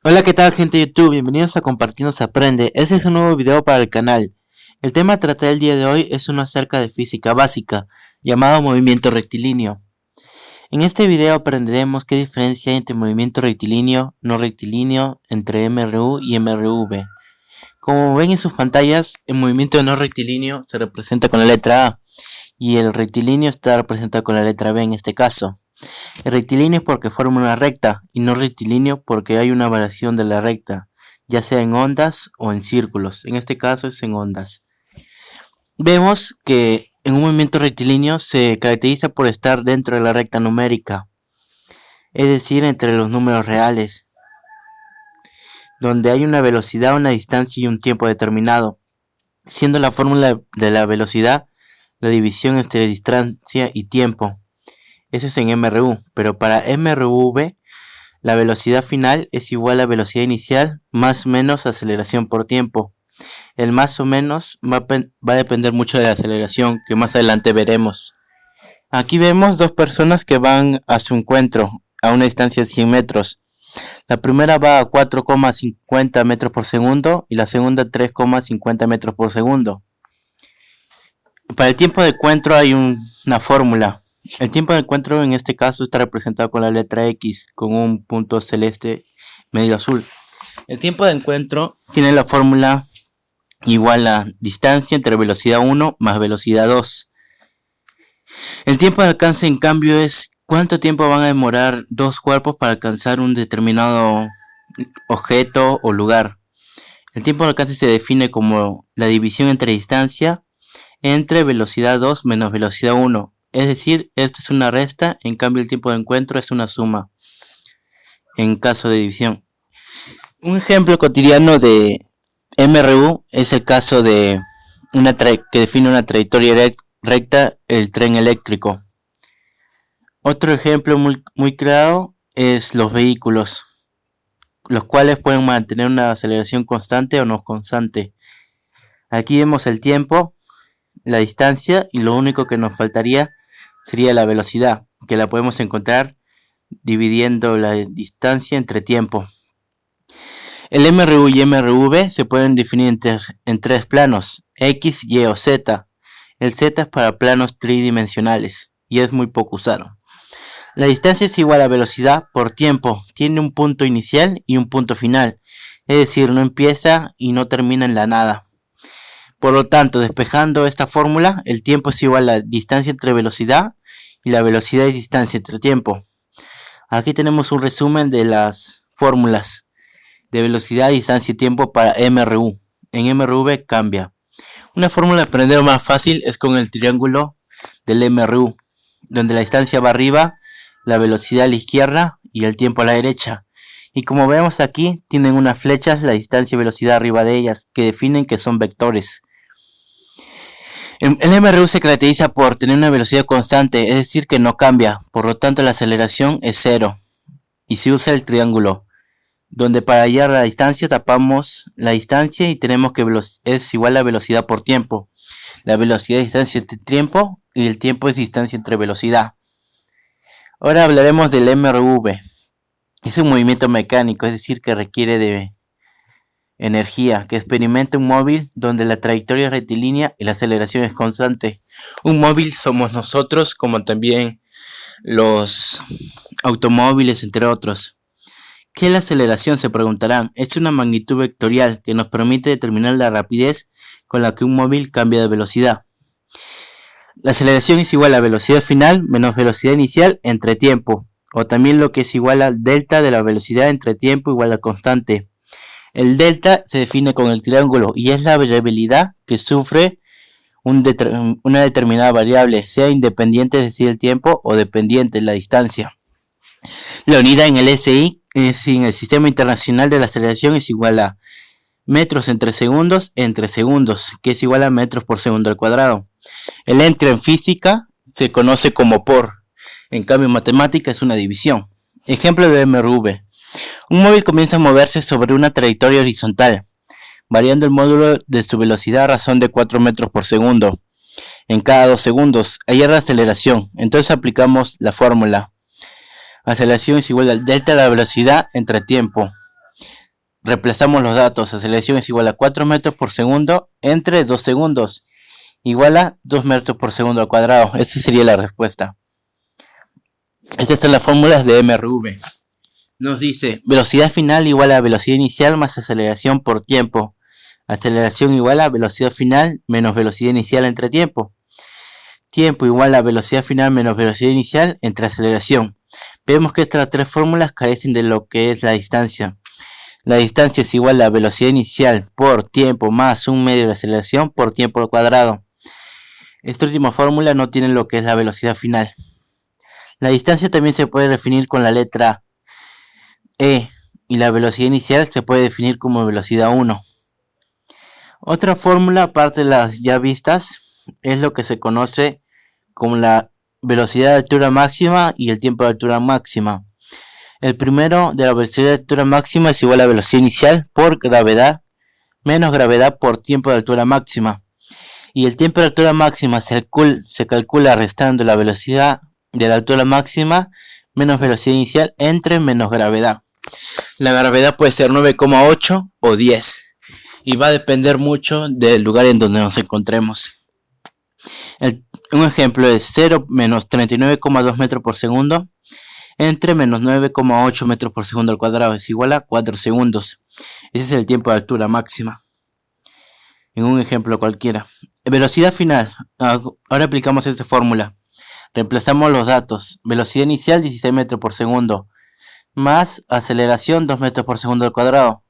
Hola, ¿qué tal, gente de YouTube? Bienvenidos a Compartirnos Aprende. Este es un nuevo video para el canal. El tema a tratar el día de hoy es uno acerca de física básica, llamado movimiento rectilíneo. En este video aprenderemos qué diferencia hay entre movimiento rectilíneo, no rectilíneo, entre MRU y MRV. Como ven en sus pantallas, el movimiento no rectilíneo se representa con la letra A y el rectilíneo está representado con la letra B en este caso. El rectilíneo es porque forma una recta y no rectilíneo porque hay una variación de la recta, ya sea en ondas o en círculos. En este caso es en ondas. Vemos que en un movimiento rectilíneo se caracteriza por estar dentro de la recta numérica, es decir, entre los números reales, donde hay una velocidad, una distancia y un tiempo determinado, siendo la fórmula de la velocidad la división entre distancia y tiempo. Eso es en MRU, pero para MRV la velocidad final es igual a velocidad inicial más menos aceleración por tiempo. El más o menos va a depender mucho de la aceleración, que más adelante veremos. Aquí vemos dos personas que van a su encuentro a una distancia de 100 metros. La primera va a 4,50 metros por segundo y la segunda 3,50 metros por segundo. Para el tiempo de encuentro hay una fórmula. El tiempo de encuentro en este caso está representado con la letra X, con un punto celeste medio azul. El tiempo de encuentro tiene la fórmula igual a distancia entre velocidad 1 más velocidad 2. El tiempo de alcance, en cambio, es cuánto tiempo van a demorar dos cuerpos para alcanzar un determinado objeto o lugar. El tiempo de alcance se define como la división entre distancia entre velocidad 2 menos velocidad 1. Es decir, esto es una resta, en cambio el tiempo de encuentro es una suma en caso de división. Un ejemplo cotidiano de MRU es el caso de que define una trayectoria recta, el tren eléctrico. Otro ejemplo muy claro es los vehículos, los cuales pueden mantener una aceleración constante o no constante. Aquí vemos el tiempo, la distancia y lo único que nos faltaría sería la velocidad, que la podemos encontrar dividiendo la distancia entre tiempo. El MRU y MRV se pueden definir en tres planos, X, Y o Z. El Z es para planos tridimensionales y es muy poco usado. La distancia es igual a velocidad por tiempo, tiene un punto inicial y un punto final, es decir, no empieza y no termina en la nada. Por lo tanto, despejando esta fórmula, el tiempo es igual a la distancia entre velocidad y la velocidad es distancia entre tiempo. Aquí tenemos un resumen de las fórmulas de velocidad, distancia y tiempo para MRU. En MRV cambia. Una fórmula de aprender más fácil es con el triángulo del MRU, donde la distancia va arriba, la velocidad a la izquierda y el tiempo a la derecha. Y como vemos aquí, tienen unas flechas, la distancia y velocidad arriba de ellas, que definen que son vectores. El MRU se caracteriza por tener una velocidad constante, es decir, que no cambia, por lo tanto la aceleración es cero. Y se usa el triángulo, donde para hallar la distancia tapamos la distancia y tenemos que es igual a velocidad por tiempo. La velocidad es distancia entre tiempo y el tiempo es distancia entre velocidad. Ahora hablaremos del MRV. Es un movimiento mecánico, es decir, que requiere de energía, que experimenta un móvil donde la trayectoria es rectilínea y la aceleración es constante. Un móvil somos nosotros, como también los automóviles, entre otros. ¿Qué es la aceleración?, se preguntarán. Es una magnitud vectorial que nos permite determinar la rapidez con la que un móvil cambia de velocidad. La aceleración es igual a velocidad final menos velocidad inicial entre tiempo, o también lo que es igual al delta de la velocidad entre tiempo igual a constante. El delta se define con el triángulo y es la variabilidad que sufre una determinada variable, sea independiente, es decir, el tiempo, o dependiente, la distancia. La unidad en el SI, en el Sistema Internacional de la Aceleración, es igual a metros entre segundos, que es igual a metros por segundo al cuadrado. El entre en física se conoce como por, en cambio en matemática es una división. Ejemplo de MRV. Un móvil comienza a moverse sobre una trayectoria horizontal, variando el módulo de su velocidad a razón de 4 metros por segundo. En cada 2 segundos, hallar la aceleración. Entonces aplicamos la fórmula. Aceleración es igual al delta de la velocidad entre tiempo. Reemplazamos los datos. Aceleración es igual a 4 metros por segundo entre 2 segundos. Igual a 2 metros por segundo al cuadrado. Esa sería la respuesta. Estas son las fórmulas de MRV. Nos dice velocidad final igual a velocidad inicial más aceleración por tiempo. Aceleración igual a velocidad final menos velocidad inicial entre tiempo. Tiempo igual a velocidad final menos velocidad inicial entre aceleración. Vemos que estas tres fórmulas carecen de lo que es la distancia. La distancia es igual a velocidad inicial por tiempo más un medio de aceleración por tiempo al cuadrado. Esta última fórmula no tiene lo que es la velocidad final. La distancia también se puede definir con la letra E y la velocidad inicial se puede definir como velocidad 1. Otra fórmula, aparte de las ya vistas, es lo que se conoce como la velocidad de altura máxima y el tiempo de altura máxima. El primero de la velocidad de altura máxima es igual a velocidad inicial por gravedad menos gravedad por tiempo de altura máxima. Y el tiempo de altura máxima se calcula restando la velocidad de la altura máxima menos velocidad inicial entre menos gravedad. La gravedad puede ser 9,8 o 10 y va a depender mucho del lugar en donde nos encontremos. Un ejemplo es 0 menos 39,2 metros por segundo entre menos 9,8 metros por segundo al cuadrado es igual a 4 segundos. Ese es el tiempo de altura máxima. En un ejemplo cualquiera. Velocidad final. Ahora aplicamos esta fórmula. Reemplazamos los datos. Velocidad inicial 16 metros por segundo. Más aceleración 2 metros por segundo al cuadrado.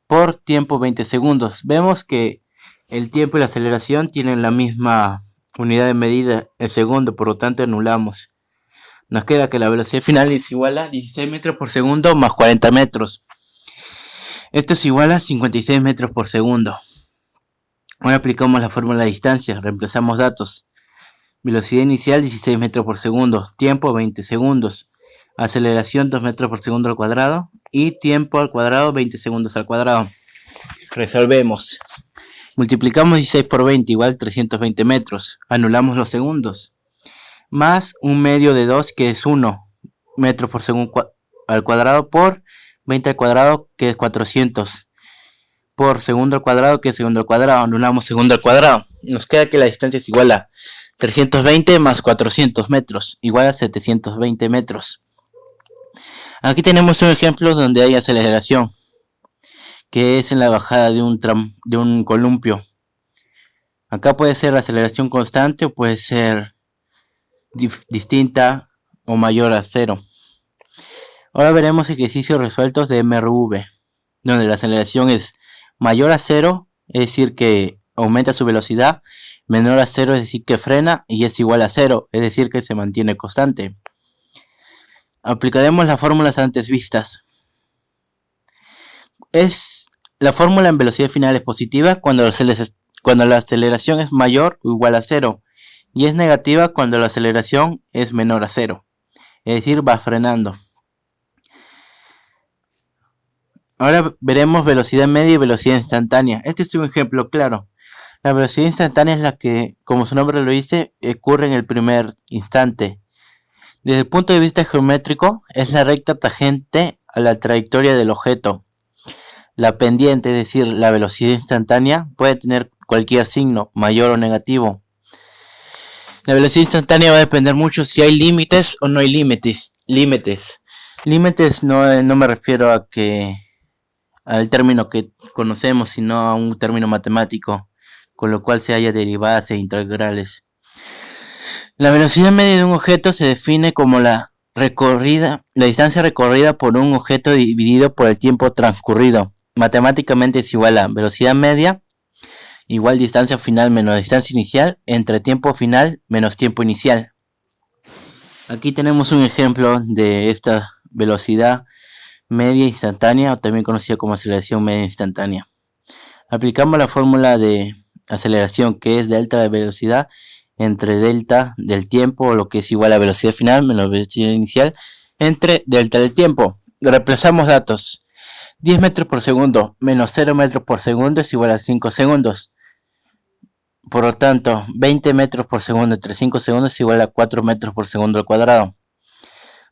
Por tiempo 20 segundos. Vemos que el tiempo y la aceleración tienen la misma unidad de medida, el segundo, por lo tanto anulamos. Nos queda que la velocidad final es igual a 16 metros por segundo más 40 metros. Esto es igual a 56 metros por segundo. Ahora aplicamos la fórmula de distancia. Reemplazamos datos. Velocidad inicial 16 metros por segundo. Tiempo 20 segundos. Aceleración 2 metros por segundo al cuadrado. Y tiempo al cuadrado 20 segundos al cuadrado. Resolvemos. Multiplicamos 16 por 20 igual 320 metros. Anulamos los segundos. Más un medio de 2 que es 1 metros por segundo al cuadrado por 20 al cuadrado que es 400 por segundo al cuadrado que es segundo al cuadrado. Anulamos segundo al cuadrado. Nos queda que la distancia es igual a 320 más 400 metros igual a 720 metros. Aquí tenemos un ejemplo donde hay aceleración, que es en la bajada de un columpio. Acá puede ser aceleración constante o puede ser distinta o mayor a 0. Ahora veremos ejercicios resueltos de MRV, donde la aceleración es mayor a 0, es decir que aumenta su velocidad, menor a 0 es decir que frena y es igual a 0, es decir que se mantiene constante. Aplicaremos las fórmulas antes vistas. La fórmula en velocidad final es positiva cuando la aceleración es mayor o igual a 0 y es negativa cuando la aceleración es menor a 0, es decir va frenando. Ahora veremos velocidad media y velocidad instantánea. Este es un ejemplo claro. La velocidad instantánea es la que, como su nombre lo dice, ocurre en el primer instante. Desde el punto de vista geométrico, es la recta tangente a la trayectoria del objeto. La pendiente, es decir, la velocidad instantánea, puede tener cualquier signo, mayor o negativo. La velocidad instantánea va a depender mucho si hay límites o no hay límites. Límites no me refiero al término que conocemos, sino a un término matemático, con lo cual se haya derivadas e integrales. La velocidad media de un objeto se define como la distancia recorrida por un objeto dividido por el tiempo transcurrido. Matemáticamente es igual a velocidad media igual distancia final menos distancia inicial entre tiempo final menos tiempo inicial. Aquí tenemos un ejemplo de esta velocidad media instantánea o también conocida como aceleración media instantánea. Aplicamos la fórmula de aceleración que es delta de velocidad entre delta del tiempo, lo que es igual a velocidad final menos velocidad inicial entre delta del tiempo. Reemplazamos datos. 10 metros por segundo menos 0 metros por segundo es igual a 5 segundos. Por lo tanto, 20 metros por segundo entre 5 segundos es igual a 4 metros por segundo al cuadrado.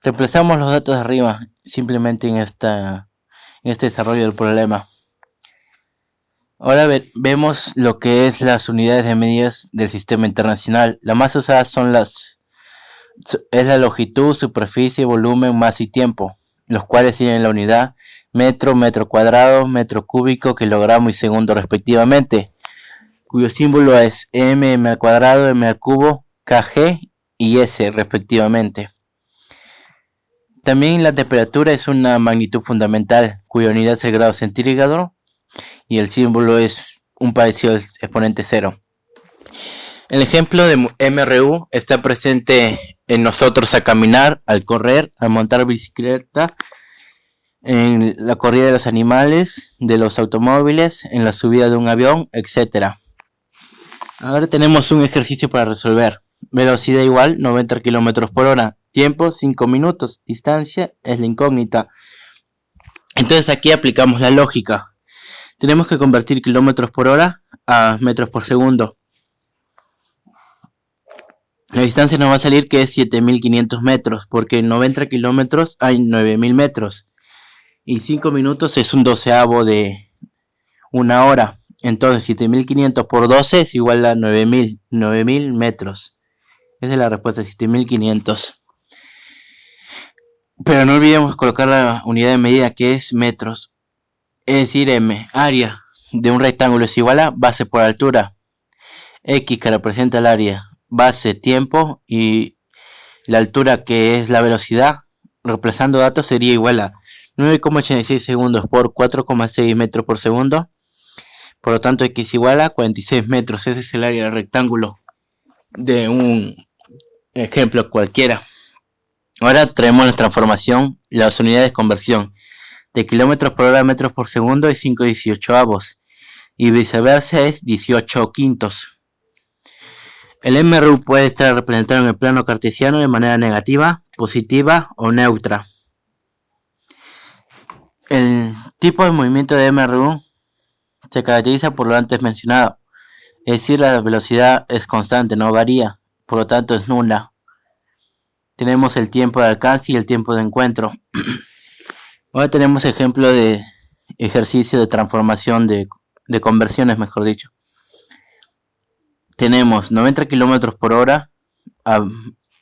Reemplazamos los datos de arriba simplemente en en este desarrollo del problema. Ahora vemos lo que es las unidades de medidas del sistema internacional. Las más usadas es la longitud, superficie, volumen, masa y tiempo, los cuales tienen la unidad metro, metro cuadrado, metro cúbico, kilogramo y segundo respectivamente, cuyo símbolo es m al cuadrado, m al cubo, kg y s respectivamente. También la temperatura es una magnitud fundamental, cuya unidad es el grado centígrado y el símbolo es un parecido al exponente cero. El ejemplo de MRU está presente en nosotros al caminar, al correr, al montar bicicleta, en la corrida de los animales, de los automóviles, en la subida de un avión, etc. Ahora tenemos un ejercicio para resolver. Velocidad igual 90 km por hora. Tiempo 5 minutos. Distancia es la incógnita. Entonces aquí aplicamos la lógica. Tenemos que convertir kilómetros por hora a metros por segundo. La distancia nos va a salir que es 7500 metros, porque en 90 kilómetros hay 9000 metros. Y 5 minutos es un doceavo de una hora. Entonces 7500 por 12 es igual a 9000 metros. Esa es la respuesta, 7500. Pero no olvidemos colocar la unidad de medida, que es metros. Es decir, m, área de un rectángulo es igual a base por altura, x, que representa el área, base, tiempo, y la altura, que es la velocidad, reemplazando datos, sería igual a 9,86 segundos por 4,6 metros por segundo. Por lo tanto, x igual a 46 metros. Ese es el área del rectángulo de un ejemplo cualquiera. Ahora traemos la transformación, las unidades de conversión. De kilómetros por hora a metros por segundo es 5/18, y viceversa es 18 quintos. El MRU puede estar representado en el plano cartesiano de manera negativa, positiva o neutra. El tipo de movimiento de MRU se caracteriza por lo antes mencionado, es decir, la velocidad es constante, no varía, por lo tanto es nula. Tenemos el tiempo de alcance y el tiempo de encuentro. Ahora tenemos ejemplo de ejercicio de transformación de conversiones, mejor dicho. Tenemos 90 km por hora a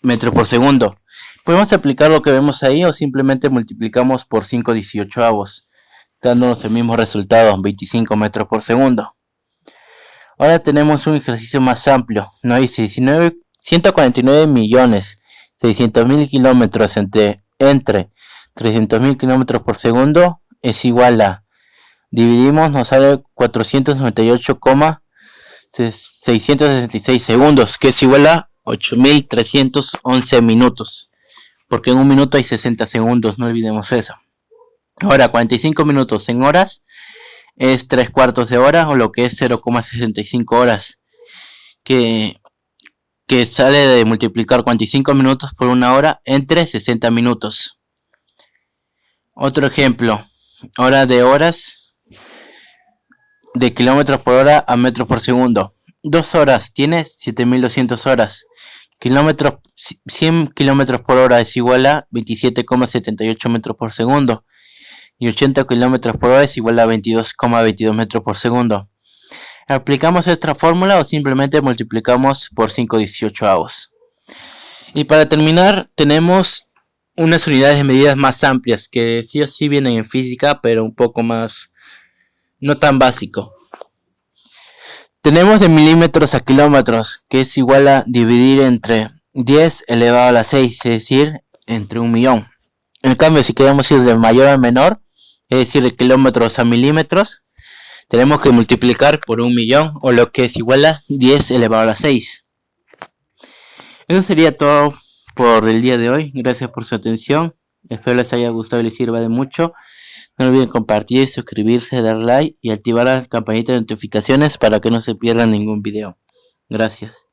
metros por segundo. Podemos aplicar lo que vemos ahí o simplemente multiplicamos por 5/18, dándonos el mismo resultado, 25 metros por segundo. Ahora tenemos un ejercicio más amplio. Nos dice 149.600.000 kilómetros entre 300.000 kilómetros por segundo es igual a, dividimos, nos sale 498,666 segundos, que es igual a 8.311 minutos, porque en un minuto hay 60 segundos, no olvidemos eso. Ahora 45 minutos en horas es 3/4 de hora, o lo que es 0,65 horas, que sale de multiplicar 45 minutos por una hora entre 60 minutos. Otro ejemplo, hora de horas, de kilómetros por hora a metros por segundo. 2 horas tiene 7200 horas. 100 kilómetros por hora es igual a 27,78 metros por segundo. Y 80 kilómetros por hora es igual a 22,22 metros por segundo. ¿Aplicamos esta fórmula o simplemente multiplicamos por 5/18? Y para terminar, tenemos unas unidades de medidas más amplias que sí o sí vienen en física, pero un poco más, no tan básico. Tenemos de milímetros a kilómetros, que es igual a dividir entre 10 elevado a la 6, es decir, entre 1.000.000. En cambio, si queremos ir de mayor a menor, es decir, de kilómetros a milímetros, tenemos que multiplicar por 1.000.000, o lo que es igual a 10 elevado a la 6. Eso sería todo por el día de hoy. Gracias por su atención. Espero les haya gustado y les sirva de mucho. No olviden compartir, suscribirse, dar like y activar la campanita de notificaciones para que no se pierdan ningún video. Gracias.